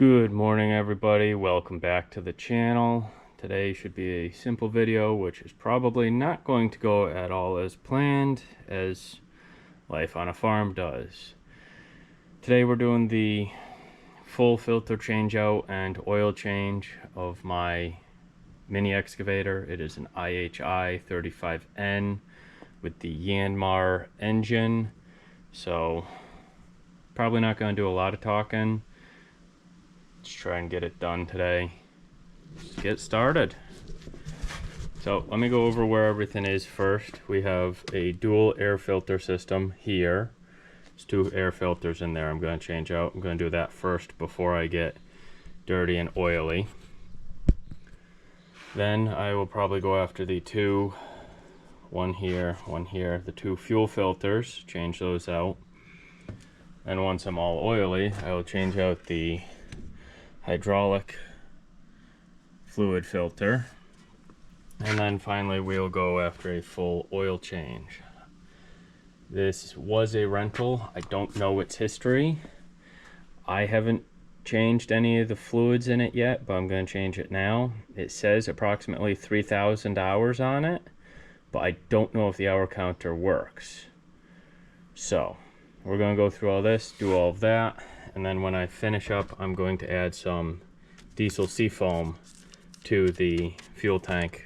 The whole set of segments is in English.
Good morning, everybody. Welcome back to the channel. Today should be a simple video, which is probably not going to go at all as planned as life on a farm does. Today we're doing the full filter change out and oil change of my mini excavator. It is an IHI 35N with the Yanmar engine, so probably not going to do a lot of talking. Let's try and get it done today. Let's get started. So let me go over where everything is first. We have a dual air filter system here. There's two air filters in there I'm going to change out. I'm going to do that first before I get dirty and oily. Then I will probably go after the two, one here, the two fuel filters, change those out. And once I'm all oily, I will change out the hydraulic fluid filter, and then finally we'll go after a full oil change. This was a rental. I don't know its history. I haven't changed any of the fluids in it yet, but I'm going to change it now. It says approximately 3,000 hours on it, but I don't know if the hour counter works. So we're going to go through all this, do all of that, and then when I finish up, I'm going to add some diesel seafoam to the fuel tank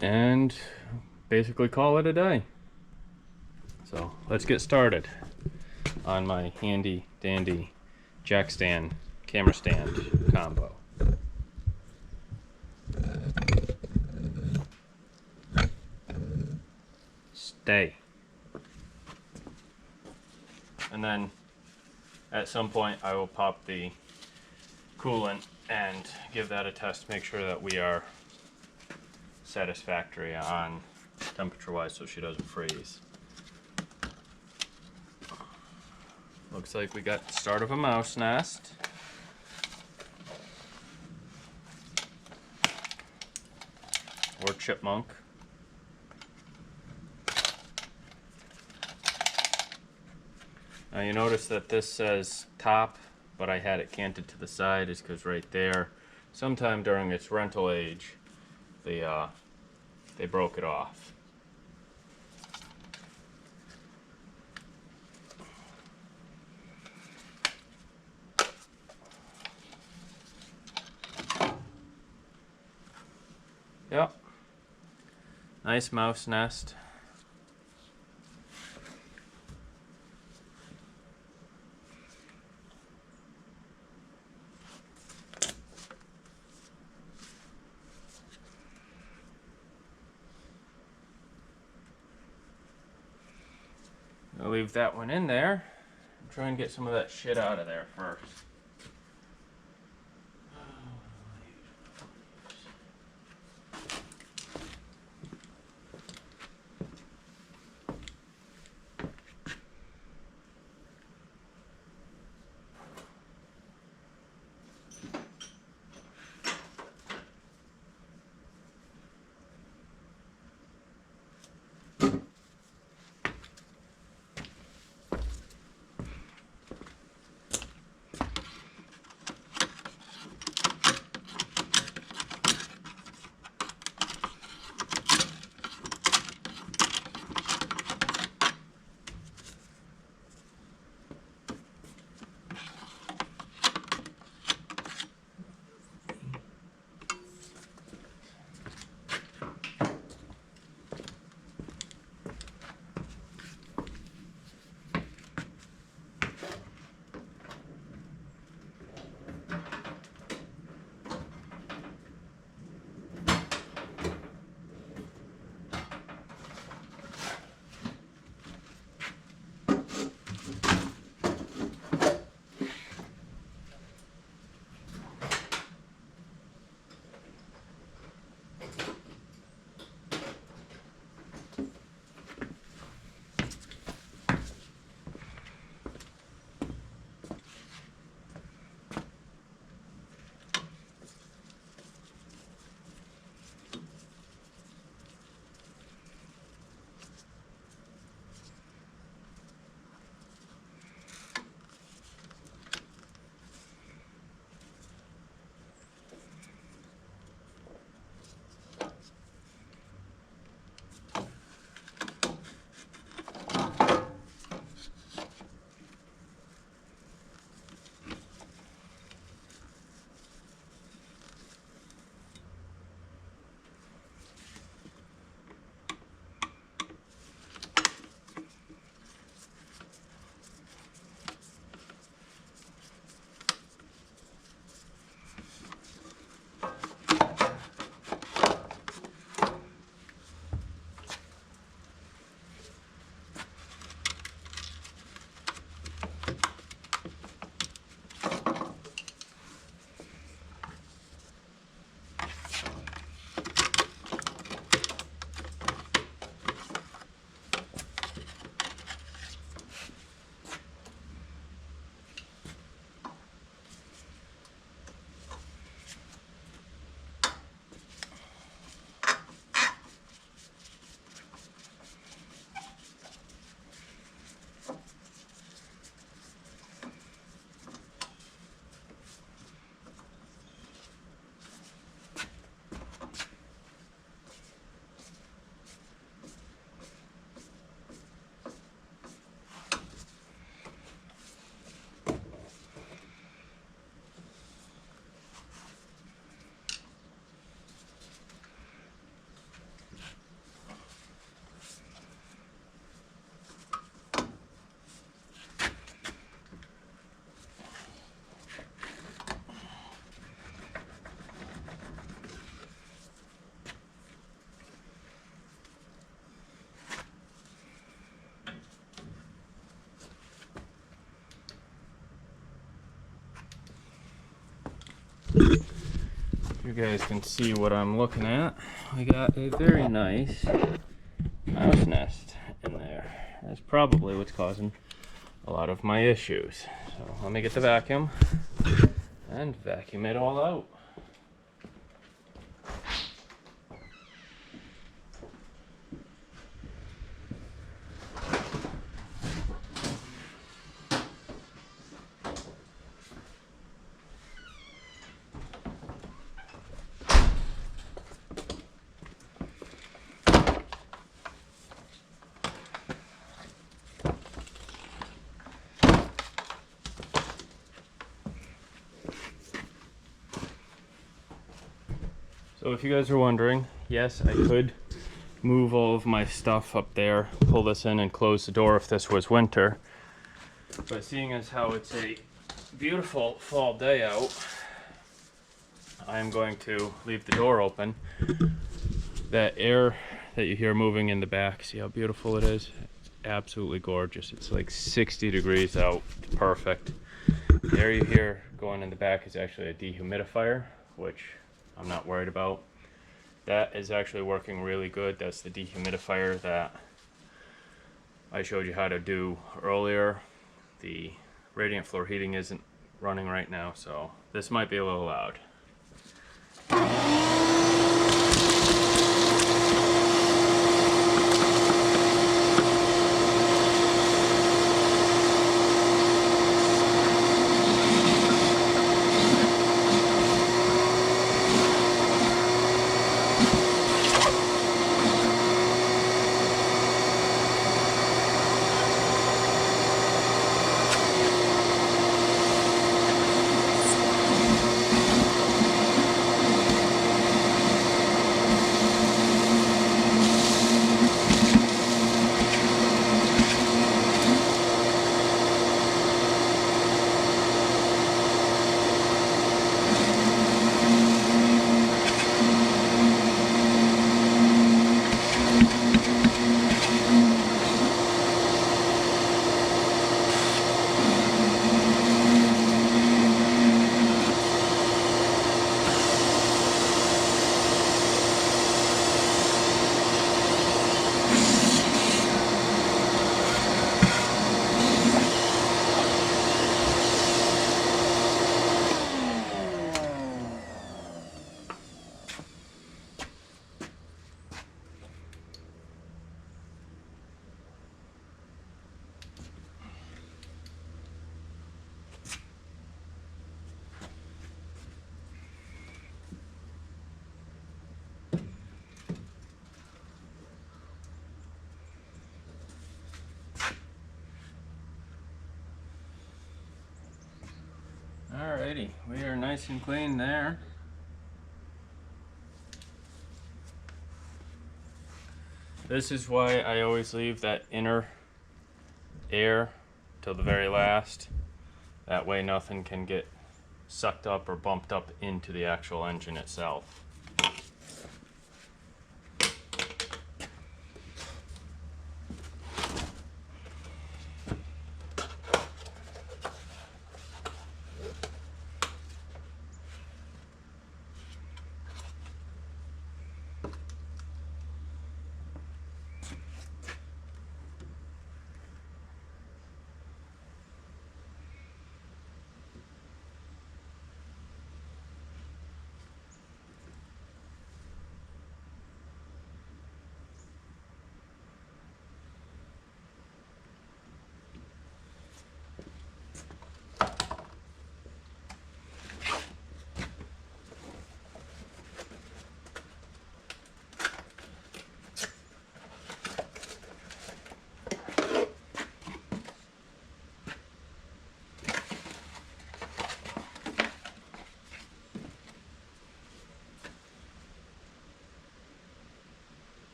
and basically call it a day. So let's get started on my handy dandy jack stand, camera stand combo. Stay. And then at some point I will pop the coolant and give that a test to make sure that we are satisfactory on temperature wise so she doesn't freeze. Looks like we got the start of a mouse nest. Or chipmunk. Now you notice that this says top, but I had it canted to the side, is because right there, sometime during its rental age, they broke it off. Yep, nice mouse nest. I'll leave that one in there and try and get some of that shit out of there first. You guys can see what I'm looking at. We got a very nice mouse nest in there. That's probably what's causing a lot of my issues. So let me get the vacuum and vacuum it all out. So if you guys are wondering, yes, I could move all of my stuff up there, pull this in and close the door if this was winter. But seeing as how it's a beautiful fall day out, I'm going to leave the door open. That air that you hear moving in the back, see how beautiful it is? It's absolutely gorgeous. It's like 60 degrees out, it's perfect. The air you hear going in the back is actually a dehumidifier, which I'm not worried about. That is actually working really good. That's the dehumidifier that I showed you how to do earlier. The radiant floor heating isn't running right now, so this might be a little loud. Alrighty, we are nice and clean there. This is why I always leave that inner air till the very last. That way nothing can get sucked up or bumped up into the actual engine itself.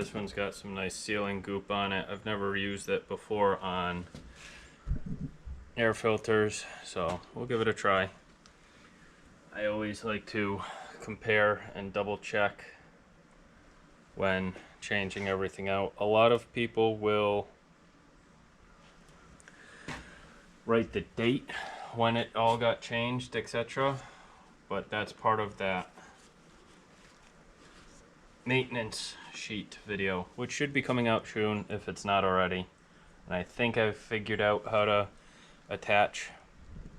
This one's got some nice sealing goop on it. I've never used it before on air filters, so we'll give it a try. I always like to compare and double check when changing everything out. A lot of people will write the date when it all got changed, etc., but that's part of that maintenance sheet video, which should be coming out soon if it's not already. And I think I've figured out how to attach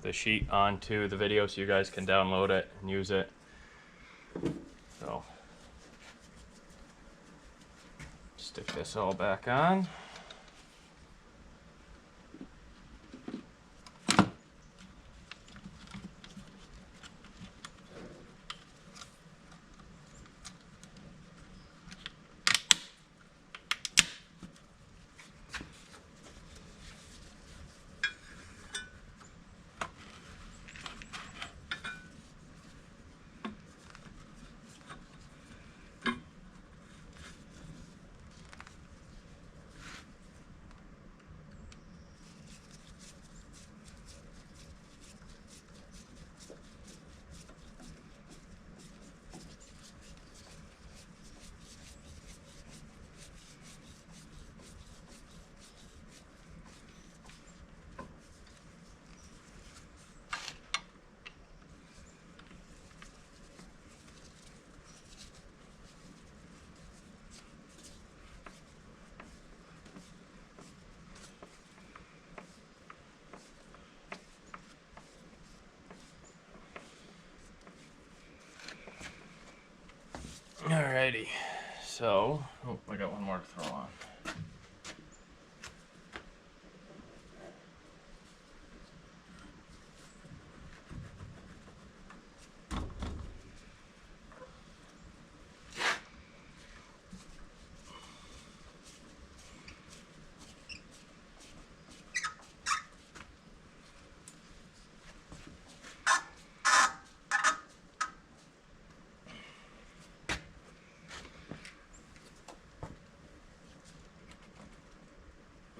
the sheet onto the video so you guys can download it and use it. So stick this all back on. Alrighty, so, oh, I got one more to throw on.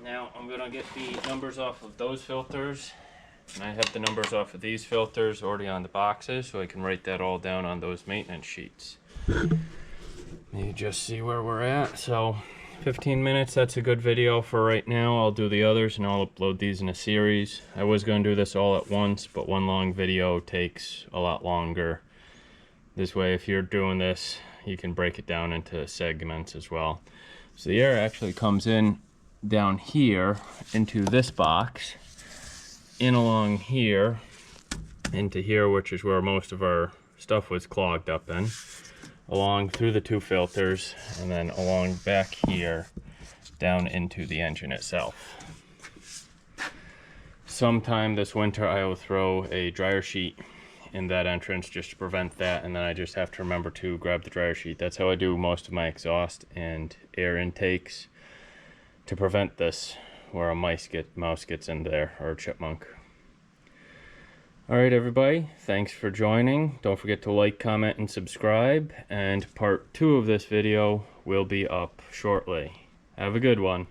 Now I'm gonna get the numbers off of those filters, and I have the numbers off of these filters already on the boxes, so I can write that all down on those maintenance sheets. You just see where we're at. So 15 minutes, that's a good video for right now. I'll do the others and I'll upload these in a series. I was gonna do this all at once, but one long video takes a lot longer. This way, if you're doing this, you can break it down into segments as well. So the air actually comes in down here into this box, in along here into here, which is where most of our stuff was clogged up in, along through the two filters, and then along back here down into the engine itself. Sometime this winter I will throw a dryer sheet in that entrance just to prevent that, and then I just have to remember to grab the dryer sheet. That's how I do most of my exhaust and air intakes, to prevent this, where a mouse gets in there, or a chipmunk. Alright everybody, thanks for joining. Don't forget to like, comment, and subscribe, and part 2 of this video will be up shortly. Have a good one.